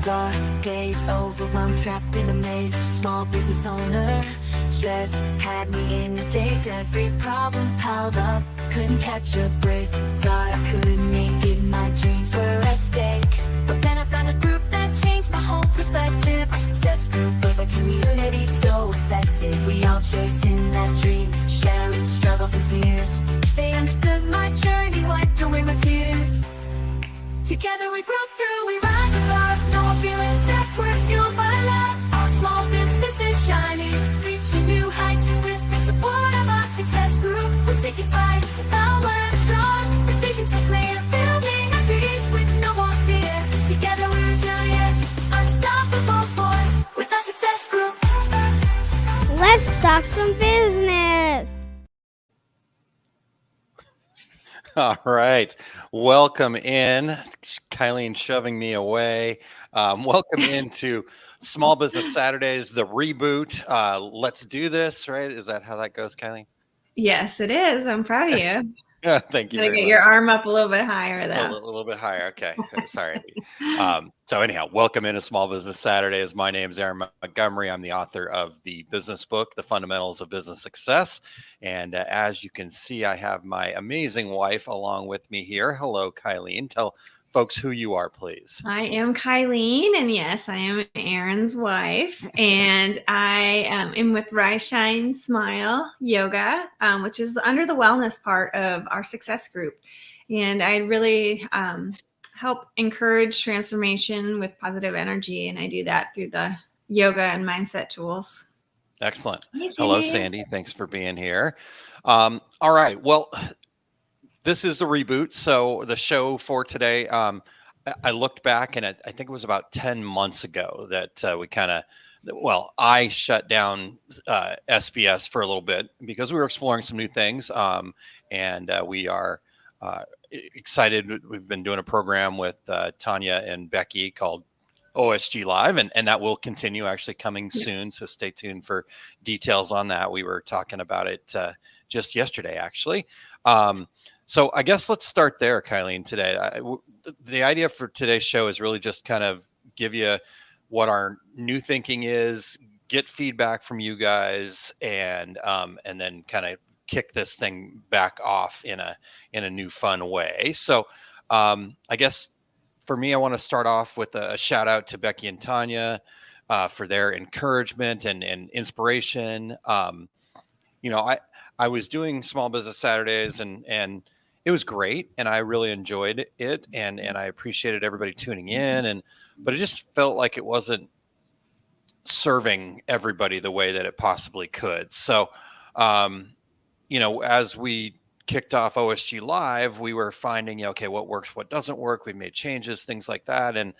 dark days, overwhelmed, trapped in a maze. Small business owner, stress had me in a daze. Every problem piled up, couldn't catch a break. Thought I couldn't make it, my dreams were at stake. But then I found a group that changed my whole perspective. Our success group of a community so effective. We all chasing that dream, sharing struggles and fears. They understood my journey, wiped away my tears. Together we grow through, we rise above. No more feeling stuck, we're fueled by love. Our small business is shining, reaching new heights. With the support of our success group, we'll take it flight. The power is strong, the vision's so clear. Building our dreams with no more fear. Together we're resilient, unstoppable force. With our success group. Let's talk some business. All right. Welcome in. Kylene shoving me away. Welcome into Small Business Saturdays, the reboot. Let's do this, right? Is that how that goes, Kylene? Yes, it is. I'm proud of you. Thank you Gotta very get much. your arm up a little bit higher, though. A little bit higher. Okay. Sorry. So anyhow, welcome into Small Business Saturdays. My name is Aaron Montgomery. I'm the author of the business book, The Fundamentals of Business Success. And as you can see, I have my amazing wife along with me here. Hello, Kylene. Tell folks who you are, please. I am Kylene, and yes, I am Aaron's wife. And I am with Rise, Shine, Smile Yoga, which is under the wellness part of our success group. And I really help encourage transformation with positive energy. And I do that through the yoga and mindset tools. Excellent. Hey, Hello, Sandy. Thanks for being here. All right. Well, this is the reboot. So the show for today, I looked back and I think it was about 10 months ago that we kind of, I shut down SBS for a little bit because we were exploring some new things. And we are excited. We've been doing a program with Tanya and Becky called OSG Live, and that will continue actually coming soon. So stay tuned for details on that. We were talking about it just yesterday, actually. So I guess let's start there, Kylene, today. The idea for today's show is really just kind of give you what our new thinking is, get feedback from you guys, and then kind of kick this thing back off in a new fun way. So I guess for me, I want to start off with a shout out to Becky and Tanya for their encouragement and inspiration. I was doing Small Business Saturdays and it was great. And I really enjoyed it. And I appreciated everybody tuning in. But it just felt like it wasn't serving everybody the way that it possibly could. So, as we kicked off OSG Live, we were finding, okay, what works, what doesn't work. We made changes, things like that. And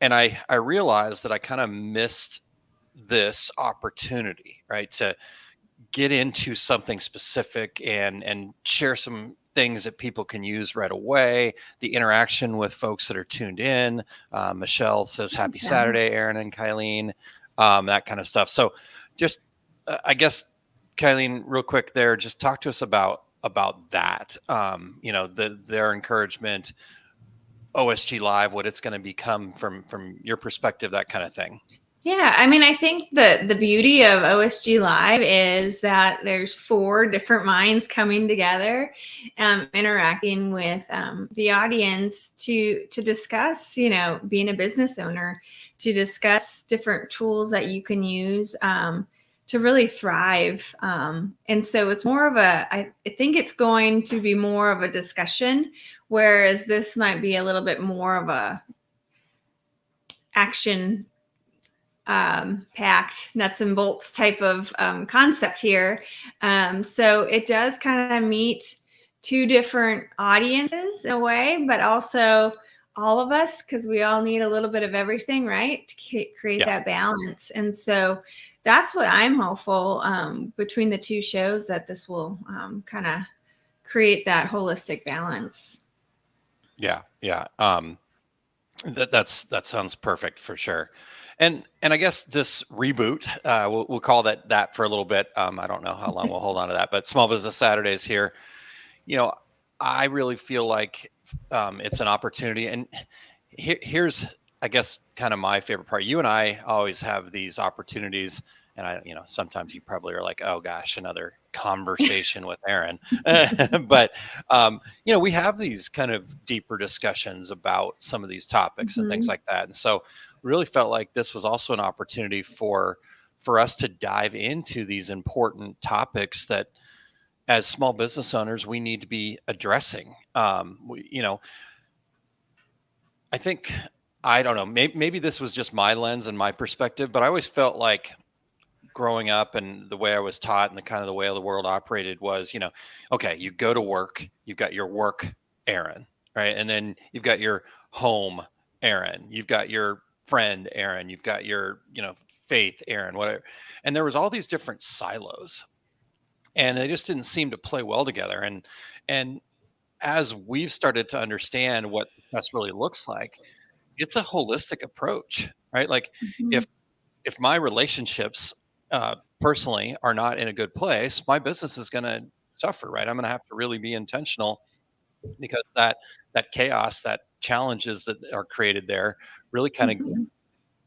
I realized that I kind of missed this opportunity, right? To get into something specific and share some things that people can use right away. The interaction with folks that are tuned in. Michelle says, happy Saturday, Aaron and Kylene, that kind of stuff. So just, I guess, Kylene, real quick there, just talk to us about that, their encouragement, OSG Live, what it's going to become from your perspective, that kind of thing. Yeah, I mean, I think the beauty of OSG Live is that there's 4 different minds coming together, interacting with the audience to discuss, being a business owner, to discuss different tools that you can use to really thrive. And so it's more of I think it's going to be more of a discussion, whereas this might be a little bit more of a action packed nuts and bolts type of concept here. So it does kind of meet 2 different audiences in a way, but also all of us, because we all need a little bit of everything, right? To create that balance. And so that's what I'm hopeful between the 2 shows, that this will kind of create that holistic balance. Yeah. That sounds perfect for sure. And I guess this reboot, we'll call that for a little bit. I don't know how long we'll hold on to that, but Small Business Saturdays here, I really feel like it's an opportunity. And here's I guess kind of my favorite part. You and I always have these opportunities, and sometimes you probably are like, oh gosh, another conversation with Aaron. But we have these kind of deeper discussions about some of these topics and things Mhm. like that. And so really felt like this was also an opportunity for us to dive into these important topics that as small business owners we need to be addressing. I think, I don't know, maybe this was just my lens and my perspective, but I always felt like growing up and the way I was taught and the kind of the way the world operated was, okay, you go to work, you've got your work Aaron, right? And then you've got your home Aaron, you've got your friend Aaron, you've got your, faith Aaron, whatever. And there was all these different silos and they just didn't seem to play well together. And as we've started to understand what success really looks like, it's a holistic approach, right? Like Mhm. if my relationships personally are not in a good place, my business is going to suffer, right? I'm going to have to really be intentional because that chaos, that challenges that are created there, really kind of Mhm.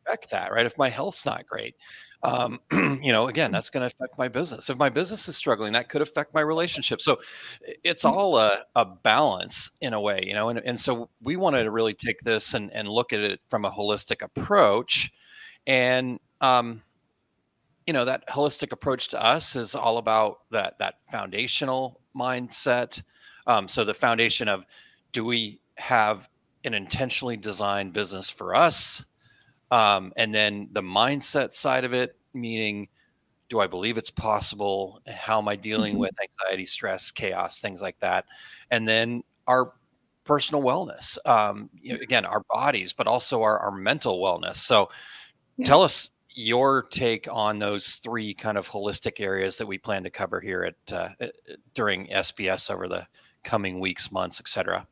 affect that, right? If my health's not great, again, that's going to affect my business. If my business is struggling, that could affect my relationship. So it's all a balance in a way, and so we wanted to really take this and look at it from a holistic approach. And, that holistic approach to us is all about that foundational mindset. So the foundation of, do we have an intentionally designed business for us? And then the mindset side of it, meaning, do I believe it's possible? How am I dealing Mhm. with anxiety, stress, chaos, things like that? And then our personal wellness, again, our bodies, but also our mental wellness. So Yeah. tell us your take on those three kind of holistic areas that we plan to cover here during SBS over the coming weeks, months, etc.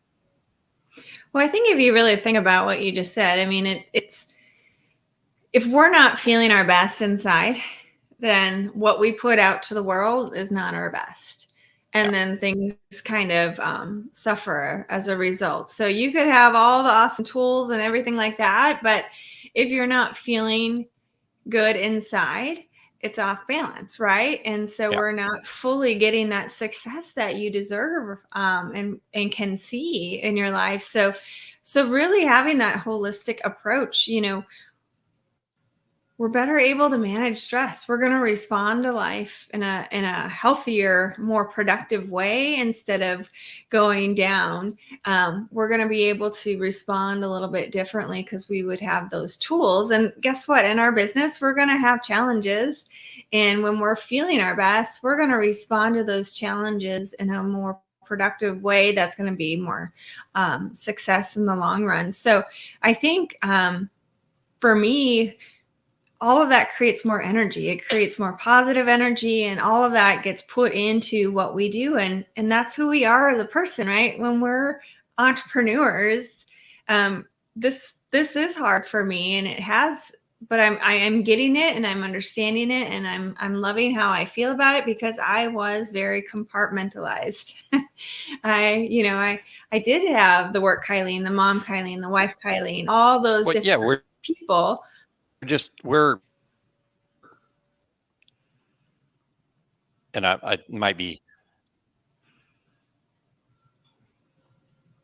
Well, I think if you really think about what you just said, I mean, it's if we're not feeling our best inside, then what we put out to the world is not our best. Yeah. And then things kind of suffer as a result. So you could have all the awesome tools and everything like that, but if you're not feeling good inside, it's off balance, right? And so Yeah. we're not fully getting that success that you deserve, and can see in your life. So really having that holistic approach, we're better able to manage stress. We're going to respond to life in a healthier, more productive way instead of going down. We're going to be able to respond a little bit differently because we would have those tools. And guess what? In our business, we're going to have challenges. And when we're feeling our best, we're going to respond to those challenges in a more productive way that's going to be more success in the long run. So I think for me, all of that creates more energy. It creates more positive energy, and all of that gets put into what we do. And that's who we are as a person, right? When we're entrepreneurs, this is hard for me, and it has, but I am getting it and I'm understanding it, and I'm loving how I feel about it because I was very compartmentalized. I did have the work Kylene, the mom Kylene, the wife Kylene, all those Well, yeah, different people. we're and I might be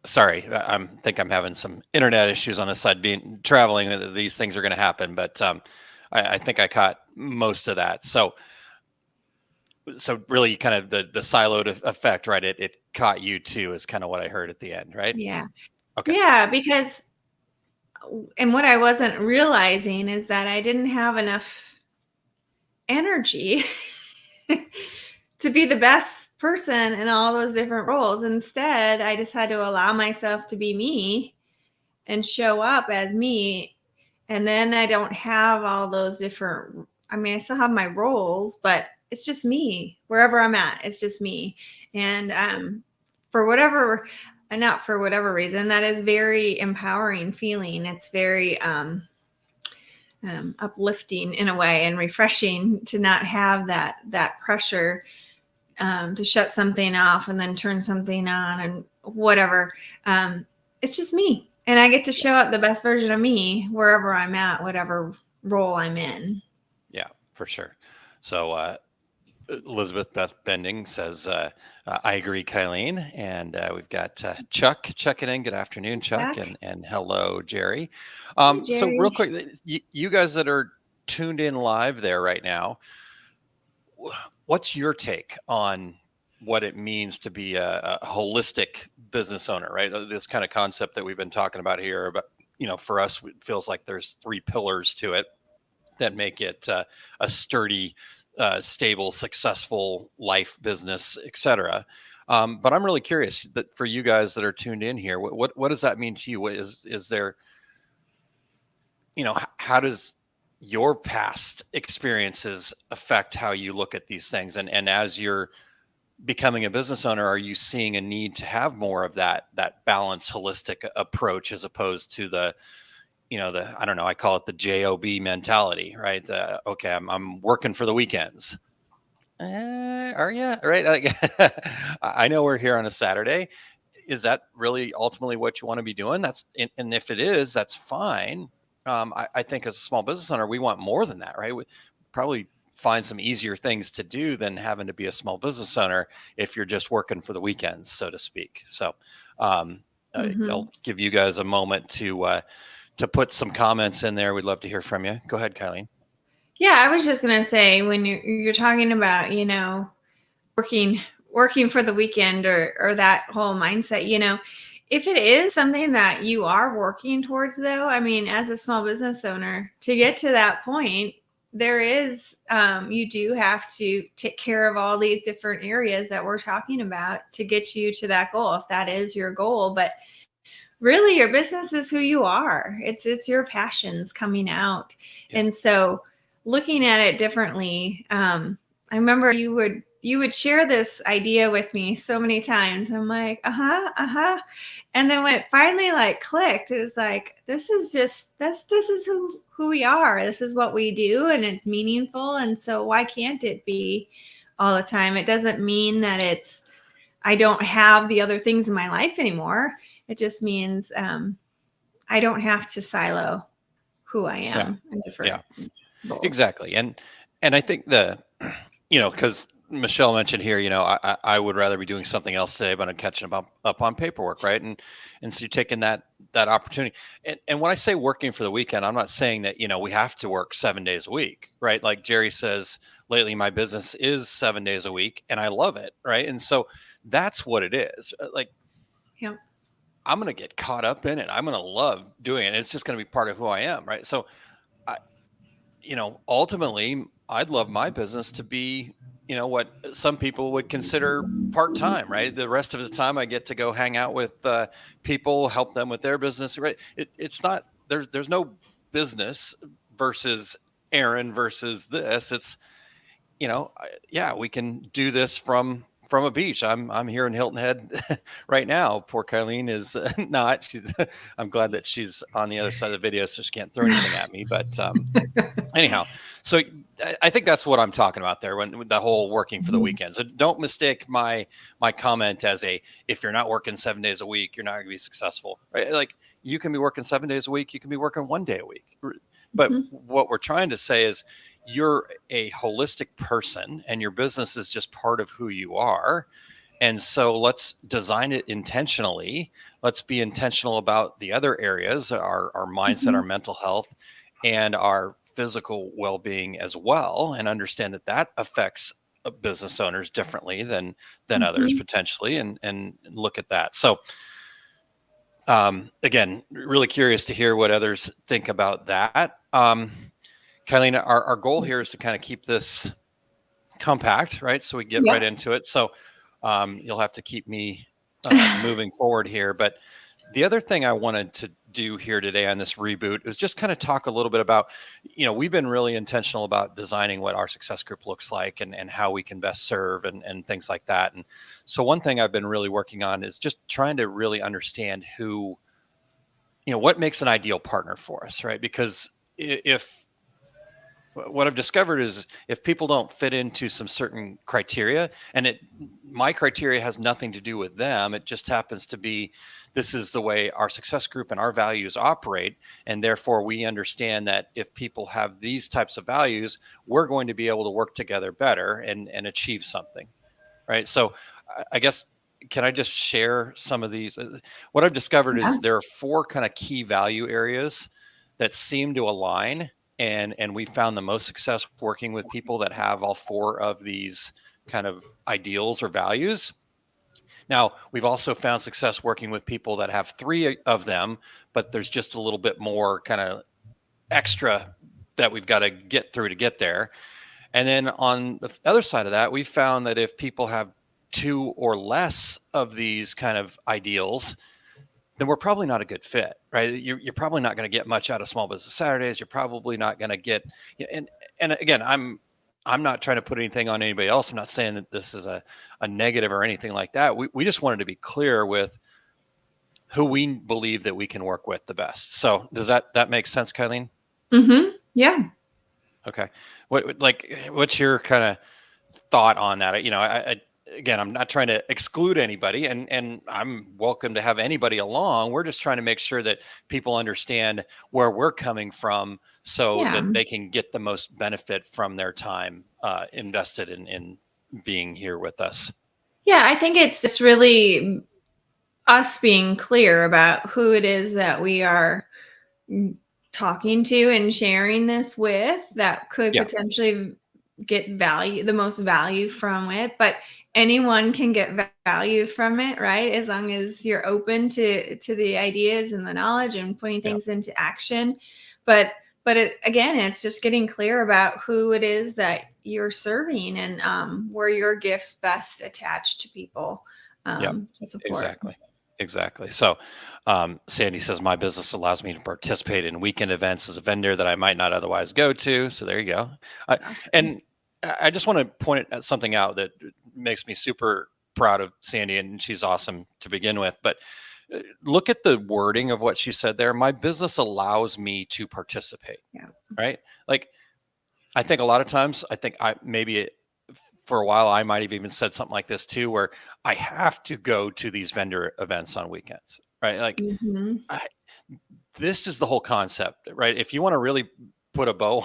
sorry. Think I'm having some internet issues on this side. Being traveling, these things are going to happen. But I think I caught most of that. So really, kind of the siloed effect, right? It caught you too, is kind of what I heard at the end, right? Yeah. Okay. Yeah, because and what I wasn't realizing is that I didn't have enough energy to be the best person in all those different roles. Instead, I just had to allow myself to be me and show up as me. And then I don't have all those different, I mean, I still have my roles, but it's just me wherever I'm at. It's just me. And for whatever, not for whatever reason, that is very empowering feeling. It's very uplifting in a way and refreshing to not have that pressure to shut something off and then turn something on and whatever. It's just me. and I get to show up the best version of me wherever I'm at, whatever role I'm in. Yeah, for sure. So Elizabeth Beth Bending says, I agree, Kylene. And we've got Chuck checking in. Good afternoon, Chuck. Chuck. And hello, Jerry. Hi, So real Jerry. quick, you guys that are tuned in live there right now, what's your take on what it means to be a holistic business owner, right? This kind of concept that we've been talking about here, but for us, it feels like there's 3 pillars to it that make it a sturdy, stable, successful life, business, etc. But I'm really curious that for you guys that are tuned in here, what does that mean to you? What is there, how does your past experiences affect how you look at these things? And as you're becoming a business owner, are you seeing a need to have more of that balanced, holistic approach as opposed to the I don't know, I call it the JOB mentality, right? Okay, I'm working for the weekends. Are you? Right? Like, I know we're here on a Saturday. Is that really ultimately what you want to be doing? And if it is, that's fine. I think as a small business owner, we want more than that, right? We probably find some easier things to do than having to be a small business owner if you're just working for the weekends, so to speak. So I'll give you guys a moment to put some comments in there. We'd love to hear from you. Go ahead, Kylene. Yeah, I was just gonna say, when you're talking about, working for the weekend or that whole mindset, if it is something that you are working towards, though, I mean, as a small business owner, to get to that point, there is, you do have to take care of all these different areas that we're talking about to get you to that goal, if that is your goal. But really, your business is who you are. It's your passions coming out. Yeah. And so looking at it differently, I remember you would share this idea with me so many times. I'm like, and then when it finally clicked, it was like, this is who we are. This is what we do, and it's meaningful. And so why can't it be all the time? It doesn't mean that I don't have the other things in my life anymore. It just means I don't have to silo who I am in different roles. Exactly. And I think because Michelle mentioned here, I would rather be doing something else today, but I'm catching up on paperwork, right? And so you're taking that opportunity. And when I say working for the weekend, I'm not saying that, we have to work 7 days a week, right? Like Jerry says, lately my business is 7 days a week and I love it, right? And so that's what it is. I'm going to get caught up in it. I'm going to love doing it. It's just going to be part of who I am, right? So ultimately I'd love my business to be, what some people would consider part-time, right? The rest of the time I get to go hang out with people, help them with their business, right? It's not, there's no business versus Aaron versus this. It's, we can do this from a beach. I'm here in Hilton Head right now. Poor Kylene is not. I'm glad that she's on the other side of the video, so she can't throw anything at me. But anyhow, so I think that's what I'm talking about there when the whole working for the weekends. So don't mistake my comment as if you're not working 7 days a week, you're not going to be successful. Right? Like you can be working 7 days a week, you can be working 1 day a week. But what we're trying to say is you're a holistic person and your business is just part of who you are. And so let's design it intentionally. Let's be intentional about the other areas, our mindset, our mental health, and our physical well-being as well, and understand that affects business owners differently than others potentially, and look at that. So again, really curious to hear what others think about that. Kylene, our goal here is to kind of keep this compact, right? So we get right into it. So you'll have to keep me moving forward here. But the other thing I wanted to do here today on this reboot is just kind of talk a little bit about, we've been really intentional about designing what our success group looks like and how we can best serve and things like that. And so one thing I've been really working on is just trying to really understand what makes an ideal partner for us, right? Because if what I've discovered is if people don't fit into some certain criteria, and my criteria has nothing to do with them, it just happens to be, this is the way our success group and our values operate. And therefore we understand that if people have these types of values, we're going to be able to work together better and achieve something. Right. So I guess, can I just share some of these? What I've discovered Yeah. is there are 4 kind of key value areas that seem to align. And we found the most success working with people that have all 4 of these kind of ideals or values. Now, we've also found success working with people that have 3 of them, but there's just a little bit more kind of extra that we've got to get through to get there. And then on the other side of that, we found that if people have 2 or less of these kind of ideals, then we're probably not a good fit, right? You're probably not going to get much out of Small Business Saturdays. You're probably not going to get, and again, I'm not trying to put anything on anybody else. I'm not saying that this is a negative or anything like that. We just wanted to be clear with who we believe that we can work with the best. So does that make sense, Kylene? Mm-hmm. Yeah. Okay. What's your kind of thought on that? Again, I'm not trying to exclude anybody, and I'm welcome to have anybody along. We're just trying to make sure that people understand where we're coming from so that they can get the most benefit from their time invested in being here with us. Yeah, I think it's just really us being clear about who it is that we are talking to and sharing this with that could potentially get the most value from it. But anyone can get value from it, right? As long as you're open to the ideas and the knowledge and putting things into action. But again, it's just getting clear about who it is that you're serving and where your gifts best attach to people to support. Exactly. So Sandy says, my business allows me to participate in weekend events as a vendor that I might not otherwise go to. So there you go. Awesome. And I just want to point at something out that makes me super proud of Sandy, and she's awesome to begin with. But look at the wording of what she said there. My business allows me to participate. Yeah. Right. Like, I think a lot of times, for a while, I might have even said something like this too, where I have to go to these vendor events on weekends, right? Like, this is the whole concept, right? If you want to really put a bow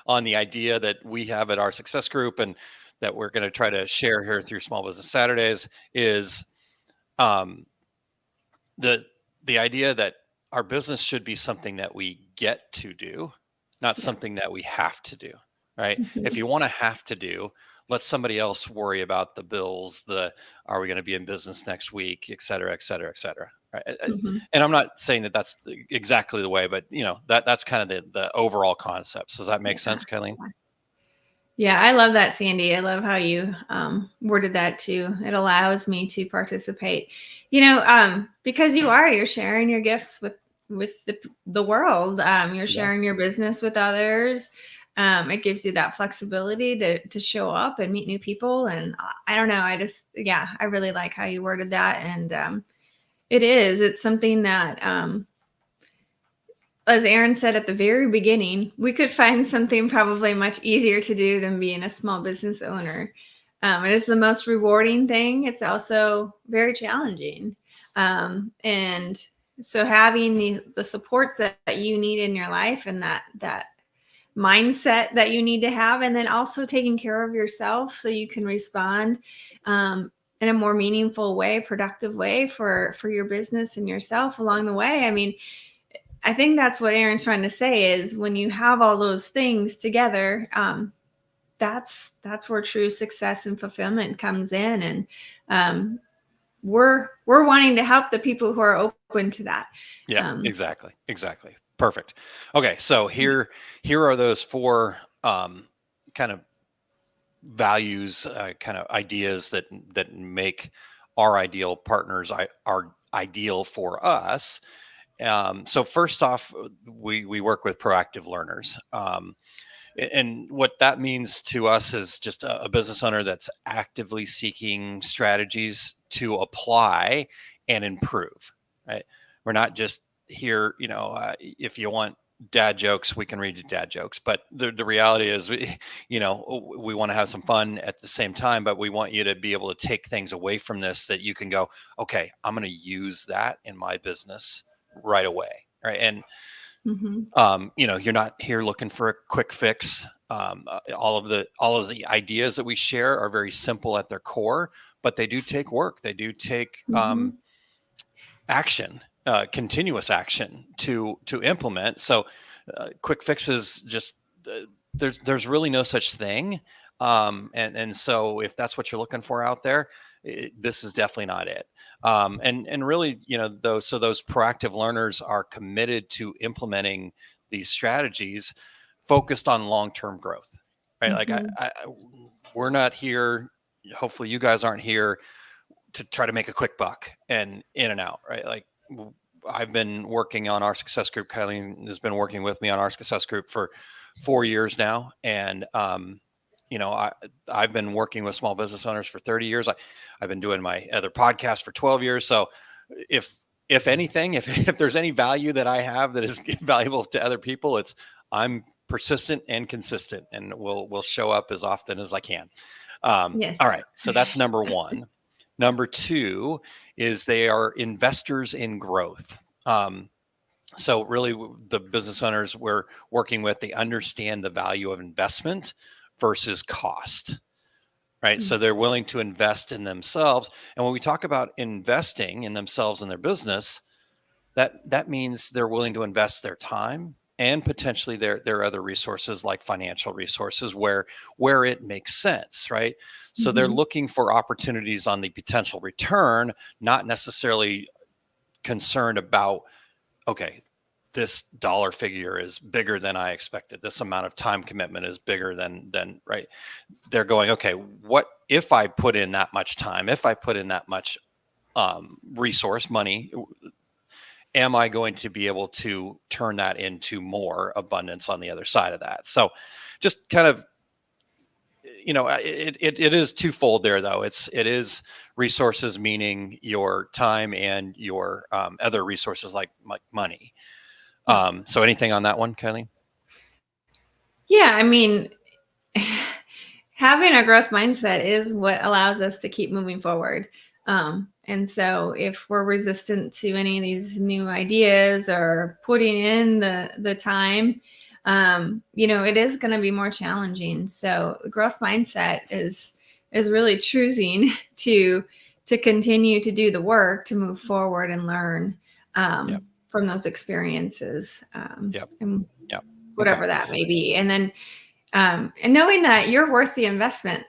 on the idea that we have at our success group and that we're going to try to share here through Small Business Saturdays is the idea that our business should be something that we get to do, not something that we have to do, right? If you want to have to do, let somebody else worry about the bills, are we going to be in business next week, et cetera, et cetera, et cetera. Right. And I'm not saying that that's exactly the way, but that's kind of the overall concept. So does that make sense, Kylene? Yeah, I love that, Sandy. I love how you worded that too. It allows me to participate, because you're sharing your gifts with the world. You're sharing your business with others. It gives you that flexibility to show up and meet new people. And I don't know, I really like how you worded that. And it's something that, as Aaron said at the very beginning, we could find something probably much easier to do than being a small business owner. It is the most rewarding thing. It's also very challenging. And so having the supports that you need in your life and that mindset that you need to have, and then also taking care of yourself so you can respond in a more meaningful way, productive way for your business and yourself along the way. I mean, I think that's what Aaron's trying to say is when you have all those things together, that's where true success and fulfillment comes in. And we're wanting to help the people who are open to that. Yeah, exactly. Perfect. Okay. So here are those 4 kind of values, kind of ideas that make our ideal partners are ideal for us. So first off, we work with proactive learners. And what that means to us is just a business owner that's actively seeking strategies to apply and improve, right? We're not just here, if you want dad jokes, we can read you dad jokes, but the reality is we want to have some fun at the same time, but we want you to be able to take things away from this that you can go, okay, I'm going to use that in my business right away. Right. And, you're not here looking for a quick fix. All of the ideas that we share are very simple at their core, but they do take work. They do take, action, continuous action to implement. So quick fixes, just there's really no such thing. And so if that's what you're looking for out there, this is definitely not it. And really, those proactive learners are committed to implementing these strategies focused on long-term growth, right? Like we're not here. Hopefully you guys aren't here to try to make a quick buck and in and out, right? Like I've been working on our success group. Kylene has been working with me on our success group for 4 years now. And, I've been working with small business owners for 30 years. I've been doing my other podcast for 12 years. So if anything, if there's any value that I have that is valuable to other people, I'm persistent and consistent, and will show up as often as I can. Yes. All right. So that's number one. Number two is they are investors in growth. So really the business owners we're working with, they understand the value of investment versus cost, right? So they're willing to invest in themselves. And when we talk about investing in themselves and their business, that means they're willing to invest their time and potentially their other resources, like financial resources, where it makes sense, right? So they're looking for opportunities on the potential return, not necessarily concerned about, okay, this dollar figure is bigger than I expected. This amount of time commitment is bigger than right. They're going, okay, what if I put in that much time, if I put in that much resource, money, am I going to be able to turn that into more abundance on the other side of that? So just kind of, it is twofold there, though. It is resources, meaning your time and your other resources like money. So anything on that one, Kylene? Yeah, I mean, having a growth mindset is what allows us to keep moving forward. And so if we're resistant to any of these new ideas or putting in the time, it is going to be more challenging. So the growth mindset is really choosing to continue to do the work to move forward and learn from those experiences, and whatever that may be. And then, and knowing that you're worth the investment.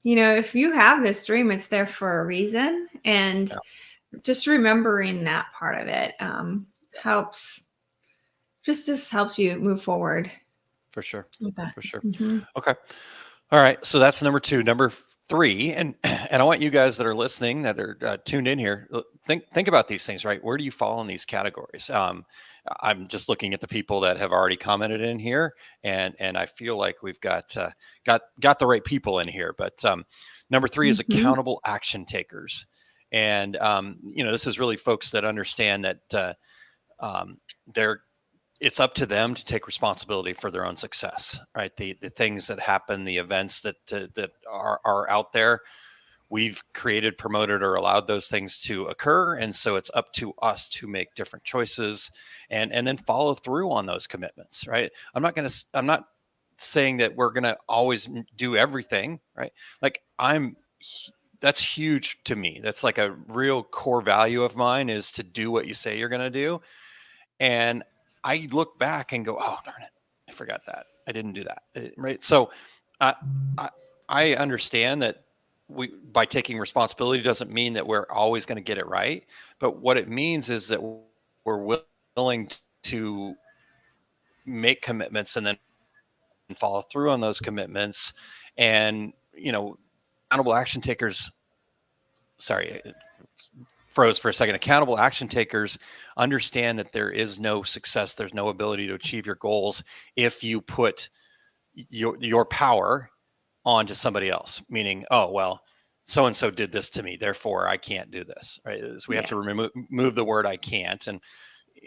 If you have this dream, it's there for a reason. And just remembering that part of it helps you move forward. For sure. For sure. Mm-hmm. Okay. All right. So that's number two. Number three, and I want you guys that are listening, that are tuned in here, think about these things, right? Where do you fall in these categories? I'm just looking at the people that have already commented in here, and I feel like we've got the right people in here. But number three is accountable action takers, and this is really folks that understand that it's up to them to take responsibility for their own success, right? The things that happen, the events that are out there, we've created, promoted, or allowed those things to occur. And so it's up to us to make different choices and then follow through on those commitments, right? I'm not saying that we're going to always do everything, right? Like that's huge to me. That's like a real core value of mine, is to do what you say you're going to do. And I look back and go, oh, darn it, I forgot that. I didn't do that. Right. So I understand that by taking responsibility doesn't mean that we're always going to get it right. But what it means is that we're willing to make commitments and then follow through on those commitments. And, accountable action takers, froze for a second. Accountable action takers understand that there is no success, there's no ability to achieve your goals if you put your power onto somebody else, meaning, oh, well, so-and-so did this to me, therefore I can't do this, right? So we have to remove the word I can't. And,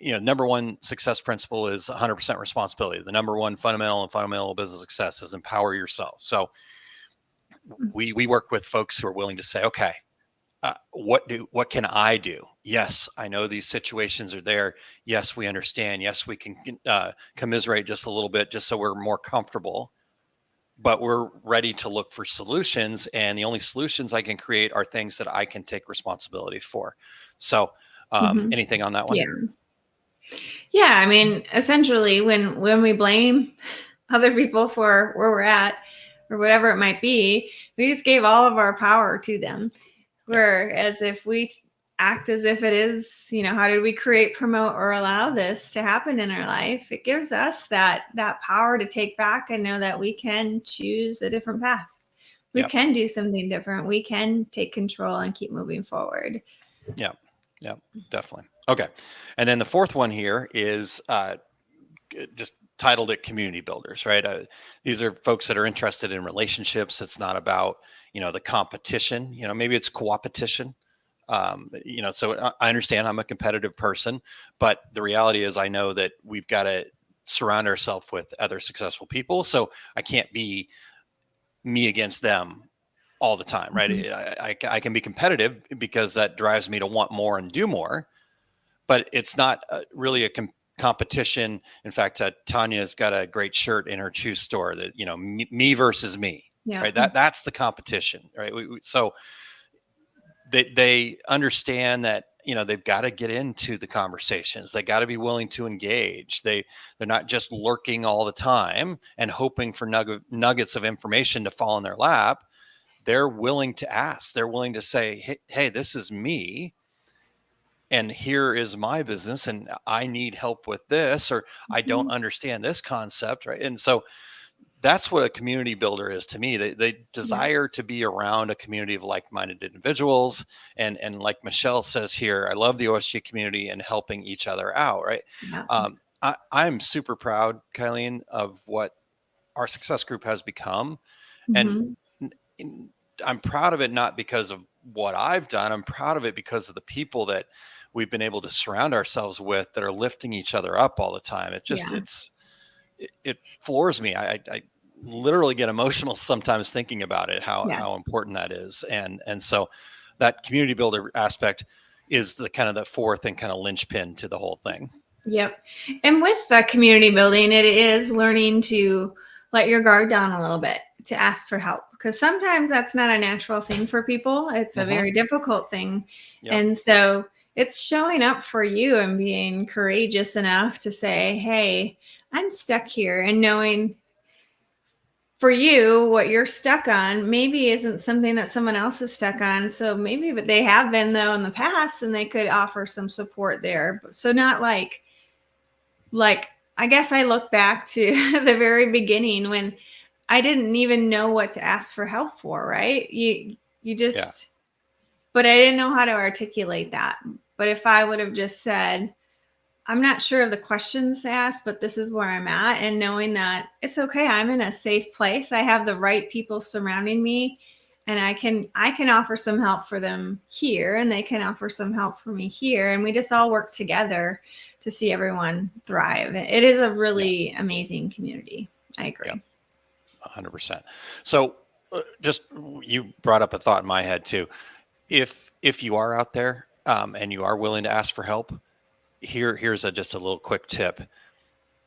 number one success principle is 100% responsibility. The number one fundamental business success is empower yourself. So we work with folks who are willing to say, okay, what can I do? Yes, I know these situations are there. Yes, we understand. Yes, we can commiserate just a little bit, just so we're more comfortable. But we're ready to look for solutions, and the only solutions I can create are things that I can take responsibility for. So, anything on that one? Yeah. I mean, essentially, when we blame other people for where we're at or whatever it might be, we just gave all of our power to them. Whereas if we act as if it is, how did we create, promote, or allow this to happen in our life? It gives us that power to take back and know that we can choose a different path. We can do something different. We can take control and keep moving forward. Yeah, definitely. Okay. And then the fourth one here is just titled it Community Builders, right? These are folks that are interested in relationships. It's not about, the competition, maybe it's co-opetition. So I understand I'm a competitive person, but the reality is I know that we've got to surround ourselves with other successful people. So I can't be me against them all the time, right? Mm-hmm. I can be competitive because that drives me to want more and do more, but it's not really a competition. In fact, Tanya's got a great shirt in her shoe store that, me versus me, right? That's the competition, right? So they understand that, they've got to get into the conversations. They got to be willing to engage. They're not just lurking all the time and hoping for nuggets of information to fall in their lap. They're willing to ask. They're willing to say, hey, this is me, and here is my business, and I need help with this, or I don't understand this concept, right? And so that's what a community builder is to me. They desire to be around a community of like-minded individuals. And like Michelle says here, I love the OSG community and helping each other out, right? Yeah. I'm super proud, Kylene, of what our success group has become. And I'm proud of it, not because of what I've done. I'm proud of it because of the people that we've been able to surround ourselves with that are lifting each other up all the time. It just, it floors me. I literally get emotional sometimes thinking about it, how important that is. And so that community builder aspect is the kind of the fourth and kind of linchpin to the whole thing. Yep. And with community building, it is learning to let your guard down a little bit, to ask for help, because sometimes that's not a natural thing for people. It's a very difficult thing. Yep. And so it's showing up for you and being courageous enough to say, hey, I'm stuck here, and knowing for you what you're stuck on maybe isn't something that someone else is stuck on. So maybe, but they have been though in the past, and they could offer some support there. So not like I guess I look back to the very beginning when I didn't even know what to ask for help for, right? You just, but I didn't know how to articulate that. But if I would have just said, I'm not sure of the questions to ask, but this is where I'm at, and knowing that it's okay, I'm in a safe place. I have the right people surrounding me, and I can offer some help for them here, and they can offer some help for me here. And we just all work together to see everyone thrive. It is a really amazing community. I agree. 100%. So just, you brought up a thought in my head too. If you are out there and you are willing to ask for help, here's just a little quick tip.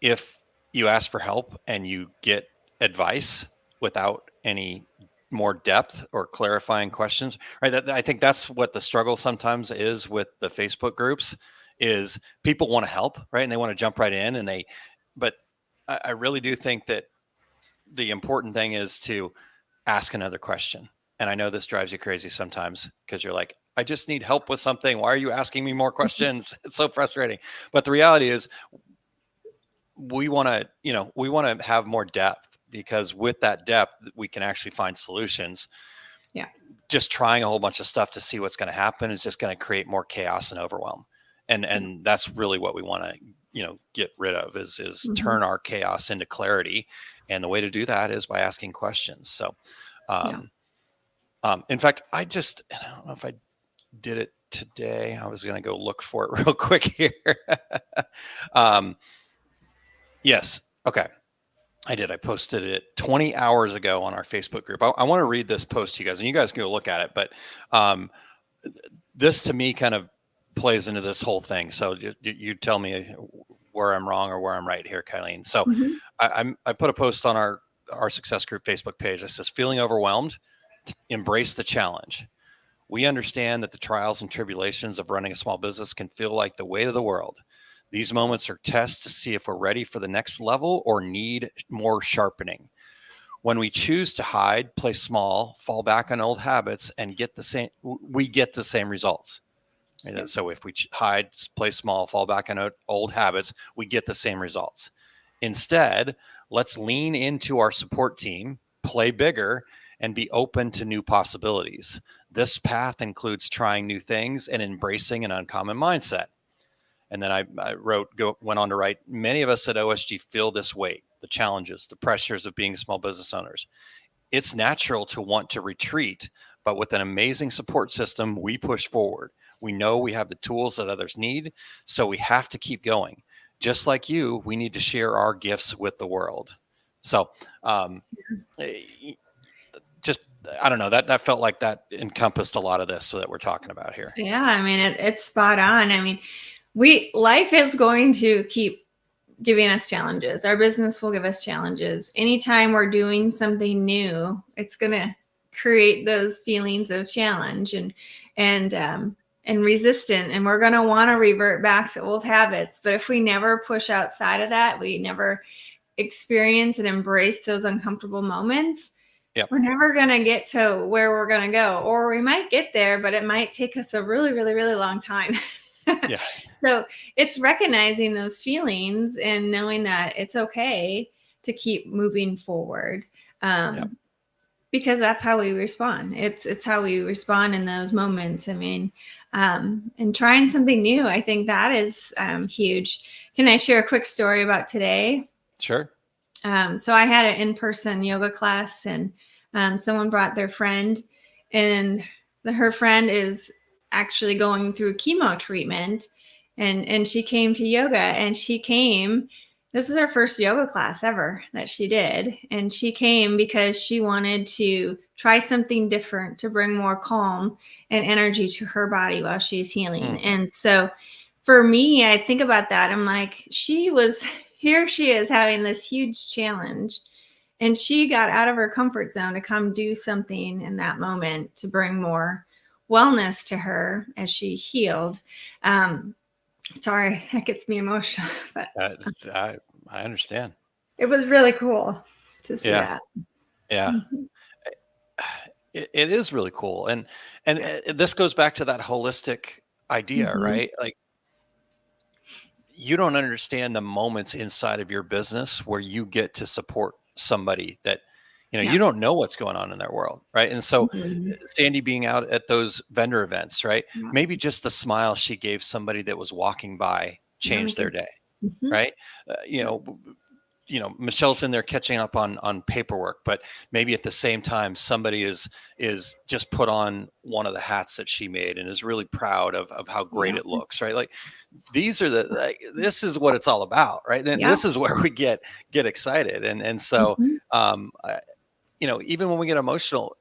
If you ask for help and you get advice without any more depth or clarifying questions, right? I think that's what the struggle sometimes is with the Facebook groups, is people want to help, right? And they want to jump right in, but I really do think that the important thing is to ask another question. And I know this drives you crazy sometimes because you're like, I just need help with something. Why are you asking me more questions? It's so frustrating. But the reality is we want to have more depth, because with that depth, we can actually find solutions. Yeah. Just trying a whole bunch of stuff to see what's going to happen is just going to create more chaos and overwhelm. And that's really what we want to, get rid of is turn our chaos into clarity. And the way to do that is by asking questions. So, in fact, I don't know if I did it today. I was going to go look for it real quick here. Yes. Okay. I did. I posted it 20 hours ago on our Facebook group. I want to read this post to you guys, and you guys can go look at it. But this to me kind of plays into this whole thing. So you tell me where I'm wrong or where I'm right here, Kylene. So I put a post on our Success Group Facebook page that says, feeling overwhelmed, embrace the challenge. We understand that the trials and tribulations of running a small business can feel like the weight of the world. These moments are tests to see if we're ready for the next level or need more sharpening. When we choose to hide, play small, fall back on old habits, and we get the same results. So if we hide, play small, fall back on old habits, we get the same results. Instead, let's lean into our support team, play bigger, and be open to new possibilities. This path includes trying new things and embracing an uncommon mindset. And then I went on to write, many of us at OSG feel this weight, the challenges, the pressures of being small business owners. It's natural to want to retreat, but with an amazing support system, we push forward. We know we have the tools that others need, so we have to keep going. Just like you, we need to share our gifts with the world. So just, I don't know, that felt like that encompassed a lot of this that we're talking about here. Yeah, I mean, it's spot on. I mean, life is going to keep giving us challenges. Our business will give us challenges. Anytime we're doing something new, it's going to create those feelings of challenge and resistant. And we're going to want to revert back to old habits. But if we never push outside of that, we never experience and embrace those uncomfortable moments, we're never going to get to where we're going to go. Or we might get there, but it might take us a really, really, really long time. Yeah. So it's recognizing those feelings and knowing that it's okay to keep moving forward, because that's how we respond. It's how we respond in those moments. I mean, and trying something new, I think that is huge. Can I share a quick story about today? Sure. So I had an in-person yoga class, and someone brought their friend, and her friend is actually going through chemo treatment, and she came to yoga, and this is her first yoga class ever that she did. And she came because she wanted to try something different to bring more calm and energy to her body while she's healing. And so for me, I think about that. I'm like, she is having this huge challenge, and she got out of her comfort zone to come do something in that moment to bring more wellness to her as she healed. Sorry, that gets me emotional, but I understand. It was really cool to see that. Yeah. It is really cool. And this goes back to that holistic idea, right? Like, you don't understand the moments inside of your business where you get to support somebody that, you don't know what's going on in their world, right? And so Sandy being out at those vendor events, right? Maybe just the smile she gave somebody that was walking by changed their day, right? Michelle's in there catching up on paperwork, but maybe at the same time, somebody is just put on one of the hats that she made and is really proud of how great it looks, right? Like, these are this is what it's all about, right? And this is where we get excited. And so, even when we get emotional,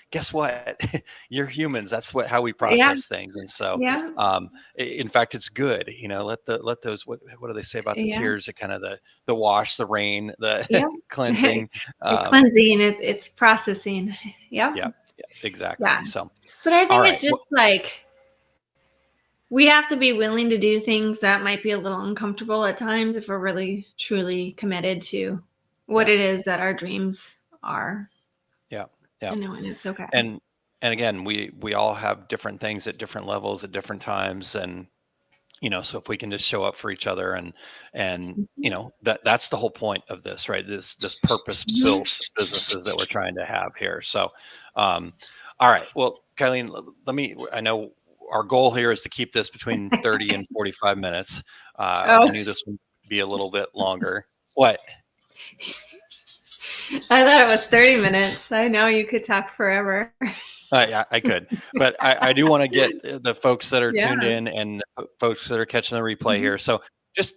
guess what? You're humans. That's how we process things. And so, in fact, it's good, let those, what do they say about the tears? Kind of the wash, the rain, the cleansing, cleansing, it's processing. Yeah, exactly. So, but I think it's just like, we have to be willing to do things that might be a little uncomfortable at times if we're really, truly committed to what it is that our dreams are. Yeah. And knowing it's okay. And again, we all have different things at different levels at different times. And, so if we can just show up for each other and that's the whole point of this, right? This purpose-built businesses that we're trying to have here. So, all right. Well, Kylene, I know our goal here is to keep this between 30 and 45 minutes. I knew this would be a little bit longer. What? I thought it was 30 minutes. I know you could talk forever. I could, but I do want to get the folks that are tuned Yeah. in and the folks that are catching the replay Mhm. here. So just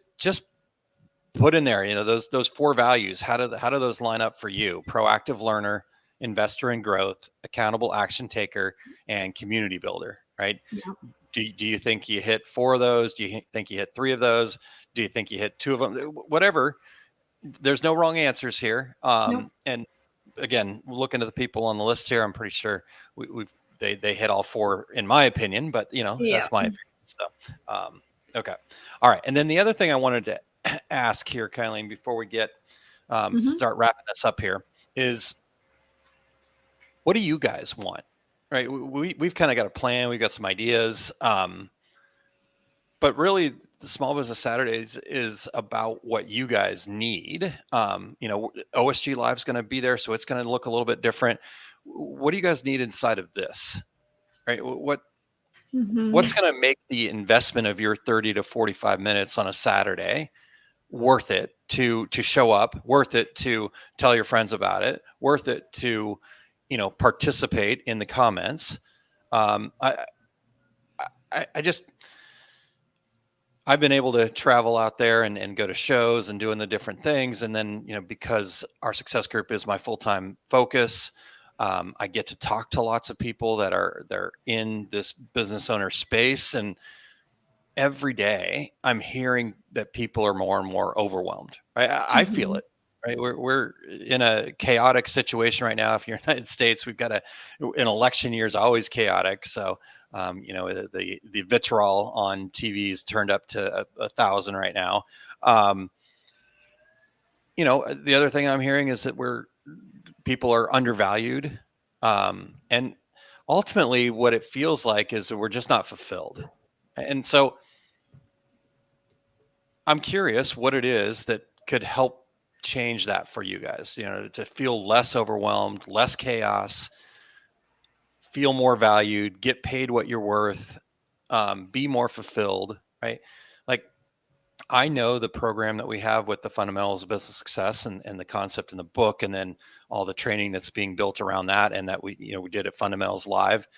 put in there, those four values. How do those line up for you? Proactive learner, investor in growth, accountable action taker, and community builder, right? Yeah. Do you think you hit four of those? Do you think you hit three of those? Do you think you hit two of them? Whatever. There's no wrong answers here. Nope. And again, looking at the people on the list here, I'm pretty sure they hit all four in my opinion, but Yeah. that's my opinion. So, okay. All right. And then the other thing I wanted to ask here, Kylene, before we get, Mhm. start wrapping this up here is, what do you guys want? Right. We've kind of got a plan. We've got some ideas. But really, the Small Business Saturdays is about what you guys need. OSG Live is going to be there, so it's going to look a little bit different. What do you guys need inside of this? Right? What's Mhm. going to make the investment of your 30 to 45 minutes on a Saturday worth it to show up, worth it to tell your friends about it, worth it to participate in the comments? I've been able to travel out there and go to shows and doing the different things. And then, because our success group is my full-time focus, I get to talk to lots of people they're in this business owner space. And every day I'm hearing that people are more and more overwhelmed. Right? I feel Mhm. it. Right. We're in a chaotic situation right now. If you're in the United States, we've got an election year is always chaotic. So, the vitriol on TV is turned up to 1,000 right now. The other thing I'm hearing is that people are undervalued. And ultimately what it feels like is that we're just not fulfilled. And so I'm curious what it is that could help change that for you guys, to feel less overwhelmed, less chaos, feel more valued, get paid what you're worth, be more fulfilled, right? Like, I know the program that we have with the fundamentals of business success and the concept in the book, and then all the training that's being built around that, and that we did at Fundamentals Live.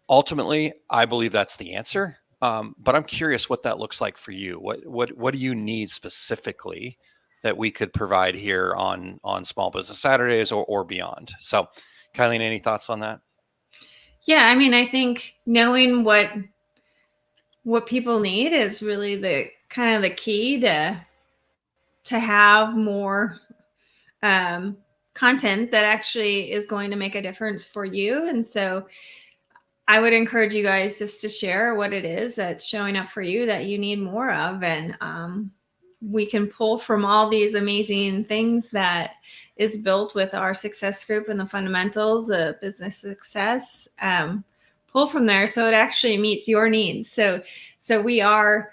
Ultimately, I believe that's the answer. But I'm curious what that looks like for you. What do you need specifically that we could provide here on Small Business Saturdays or beyond? So, Kylene, any thoughts on that? Yeah, I mean, I think knowing what people need is really the kind of the key to have more content that actually is going to make a difference for you. And so I would encourage you guys just to share what it is that's showing up for you that you need more of. And we can pull from all these amazing things that is built with our success group and the fundamentals of business success. Pull from there so it actually meets your needs. So we are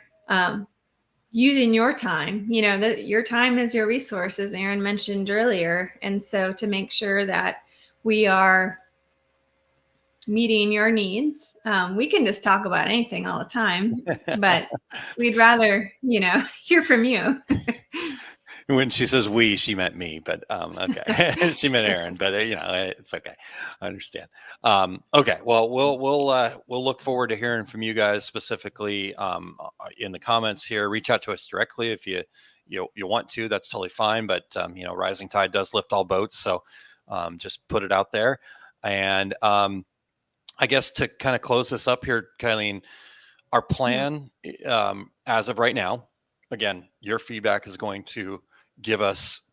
using your time, that your time is your resource, as Aaron mentioned earlier. And so to make sure that we are meeting your needs, we can just talk about anything all the time, but we'd rather, hear from you. When she says we, she meant me, but okay, she meant Aaron, but it's okay. I understand. Okay, well, we'll look forward to hearing from you guys specifically in the comments here. Reach out to us directly if you want to. That's totally fine. But rising tide does lift all boats, so just put it out there. And I guess to kind of close this up here, Kylene, our plan as of right now, again, your feedback is going to give us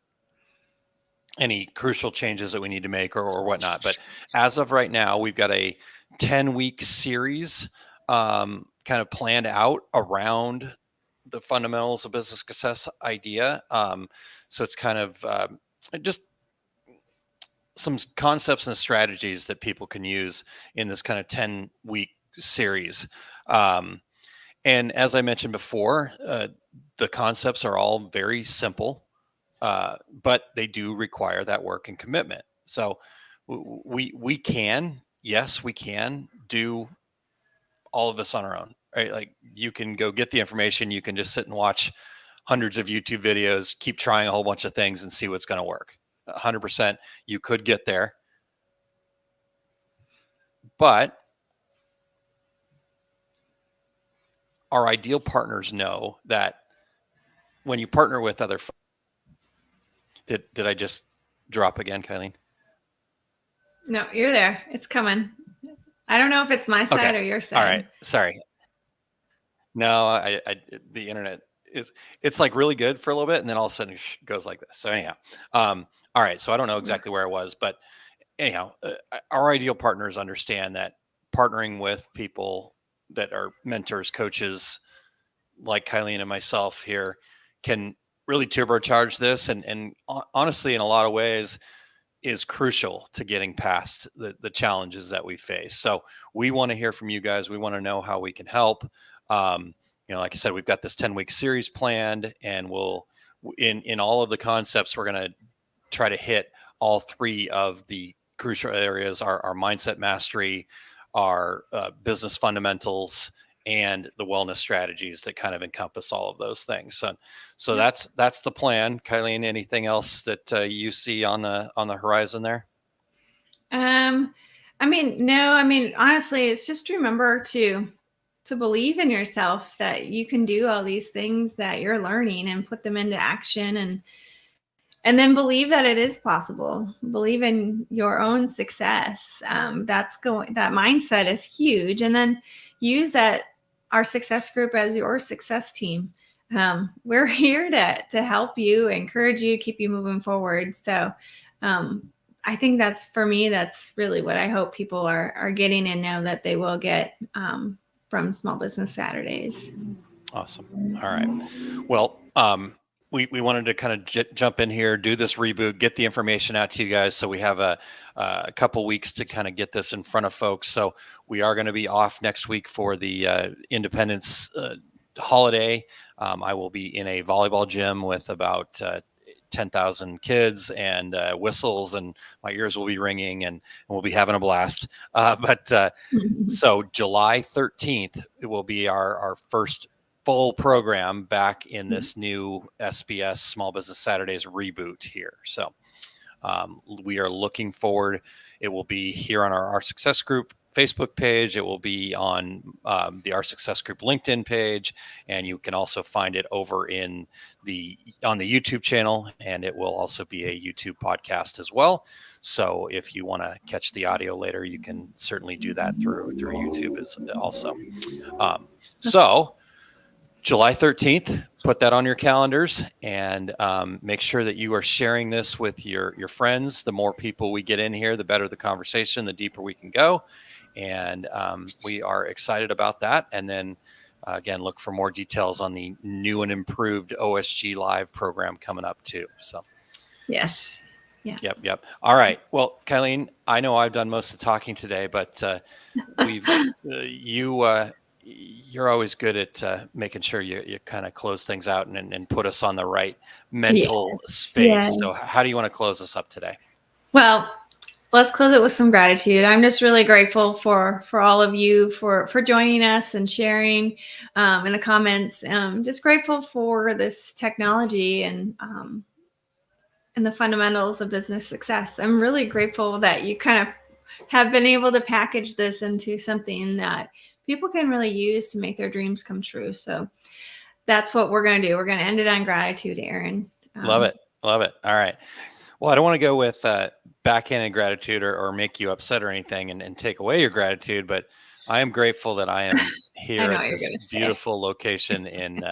any crucial changes that we need to make or whatnot. But as of right now, we've got a 10-week series kind of planned out around the fundamentals of business success idea. So it's kind of just some concepts and strategies that people can use in this kind of 10-week series. And as I mentioned before, the concepts are all very simple. But they do require that work and commitment. So we can do all of this on our own, right? Like, you can go get the information. You can just sit and watch hundreds of YouTube videos, keep trying a whole bunch of things and see what's going to work. 100%. You could get there. But our ideal partners know that when you partner with other did I just drop again, Kylene? No, you're there. It's coming. I don't know if it's my side or your side. All right. Sorry. No, the internet it's like really good for a little bit, and then all of a sudden it goes like this. So anyhow, all right. So I don't know exactly where I was, but anyhow, our ideal partners understand that partnering with people that are mentors, coaches like Kylene and myself here can really turbocharge this, and honestly, in a lot of ways, is crucial to getting past the challenges that we face. So we want to hear from you guys. We want to know how we can help. Like I said, we've got this 10-week series planned, and we'll in all of the concepts, we're going to try to hit all three of the crucial areas: our mindset mastery, our business fundamentals, and the wellness strategies that kind of encompass all of those things. So that's the plan. Kylene, anything else that you see on the horizon there? No. Honestly, it's just remember to believe in yourself, that you can do all these things that you're learning and put them into action, and then believe that it is possible. Believe in your own success. That mindset is huge. And then use our success group as your success team. We're here to help you, encourage you, keep you moving forward. So I think that's really what I hope people are getting and know that they will get from Small Business Saturdays. Awesome. All right. Well, we wanted to kind of jump in here, do this reboot, get the information out to you guys. So we have a couple weeks to kind of get this in front of folks. So we are going to be off next week for the Independence holiday. I will be in a volleyball gym with about 10,000 kids and whistles, and my ears will be ringing, and we'll be having a blast. So July 13th, it will be our first full program back in this new SBS Small Business Saturdays reboot here. So we are looking forward. It will be here on our Success Group Facebook page. It will be on the Our Success Group LinkedIn page, and you can also find it over on the YouTube channel, and it will also be a YouTube podcast as well. So if you want to catch the audio later, you can certainly do that through YouTube also. So July 13th, put that on your calendars, and make sure that you are sharing this with your friends. The more people we get in here, the better the conversation, the deeper we can go. And we are excited about that. And then again, look for more details on the new and improved OSG Live program coming up too. So yes. Yeah. Yep. All right. Well, Kylene, I know I've done most of the talking today, but you're always good at making sure you kind of close things out and put us on the right mental space. Yes. So how do you want to close us up today? Well, let's close it with some gratitude. I'm just really grateful for all of you for joining us and sharing in the comments. Just grateful for this technology and the fundamentals of business success. I'm really grateful that you kind of have been able to package this into something that people can really use to make their dreams come true. So that's what we're going to do. We're going to end it on gratitude, Aaron. Love it. All right. Well, I don't want to go with backhanded gratitude or make you upset or anything and take away your gratitude, but I am grateful that I am here at this beautiful location in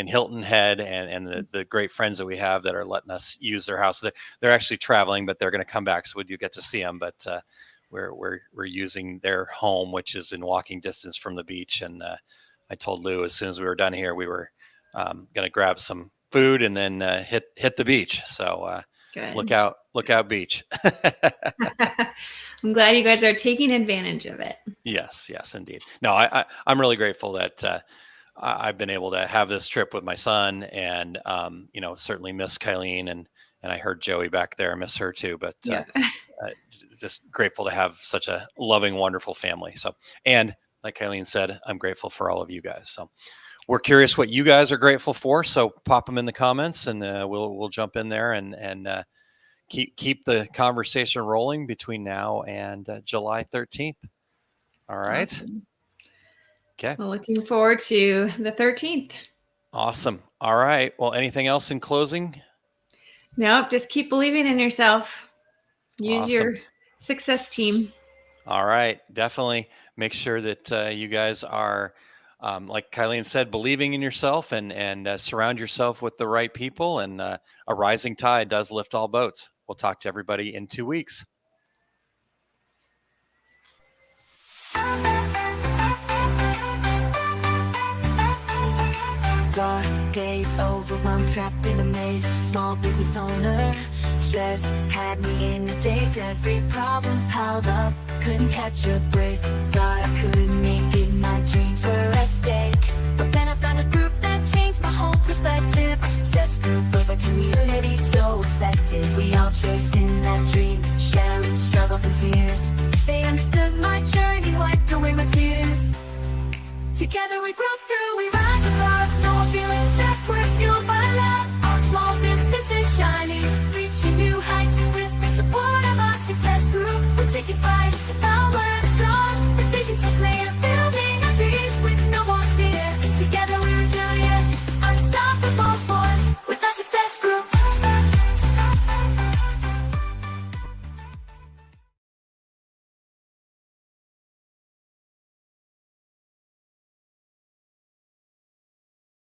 Hilton Head, and the great friends that we have that are letting us use their house. They're actually traveling, but they're going to come back, so we do get to see them. But we're using their home, which is in walking distance from the beach. And I told Lou as soon as we were done here, we were going to grab some food and then hit the beach. So look out beach. I'm glad you guys are taking advantage of it. Yes, indeed. No, I'm really grateful that I've been able to have this trip with my son, and certainly miss Kylene, and I heard Joey back there. I miss her too, but just grateful to have such a loving, wonderful family. So, and like Kylene said, I'm grateful for all of you guys. So we're curious what you guys are grateful for. So pop them in the comments, and we'll jump in there and keep the conversation rolling between now and July 13th. All right. Awesome. Okay. Well, looking forward to the 13th. Awesome. All right. Well, anything else in closing? Nope. Just keep believing in yourself. Use Awesome. your success team. All right. Definitely make sure that you guys are, like Kylene said, believing in yourself and surround yourself with the right people. And a rising tide does lift all boats. We'll talk to everybody in 2 weeks. Dark days, overwhelmed, trapped in a maze. Small business owner, stress had me in a daze. Every problem piled up, couldn't catch a break. Thought I couldn't make it, my dreams were at stake. But then I found a group that changed my whole perspective. A success group of a community so effective. We all chasing that dream, sharing struggles and fears. They understood my journey, wiped away my tears. Together we grew